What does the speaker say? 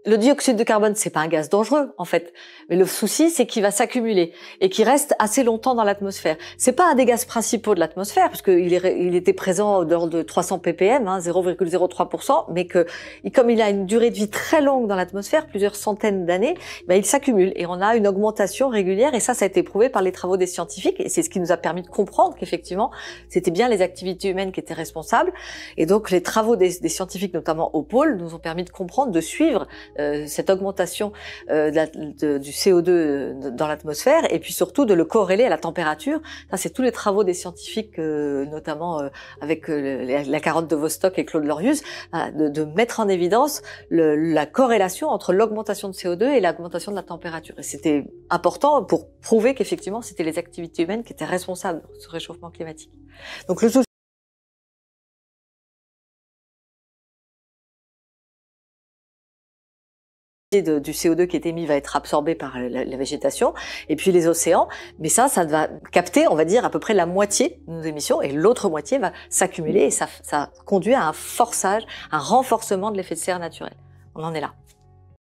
Le dioxyde de carbone, c'est pas un gaz dangereux, en fait. Mais le souci, c'est qu'il va s'accumuler et qu'il reste assez longtemps dans l'atmosphère. C'est pas un des gaz principaux de l'atmosphère, parce qu'il était présent dans de 300 ppm, 0,03%, mais comme il a une durée de vie très longue dans l'atmosphère, plusieurs centaines d'années, il s'accumule et on a une augmentation régulière et ça a été prouvé par les travaux des scientifiques et c'est ce qui nous a permis de comprendre qu'effectivement, c'était bien les activités humaines qui étaient responsables. Et donc, les travaux des scientifiques, notamment au pôle, nous ont permis de comprendre, de suivre cette augmentation du CO2 dans l'atmosphère et puis surtout de le corréler à la température. Ça, c'est tous les travaux des scientifiques, notamment avec la carotte de Vostok et Claude Lorius, de mettre en évidence la corrélation entre l'augmentation de CO2 et l'augmentation de la température. Et c'était important pour prouver qu'effectivement, c'était les activités humaines qui étaient responsables de ce réchauffement climatique. Donc le souci du CO2 qui est émis va être absorbé par la végétation et puis les océans, mais ça va capter, on va dire, à peu près la moitié de nos émissions et l'autre moitié va s'accumuler et ça conduit à un renforcement de l'effet de serre naturel. On en est là.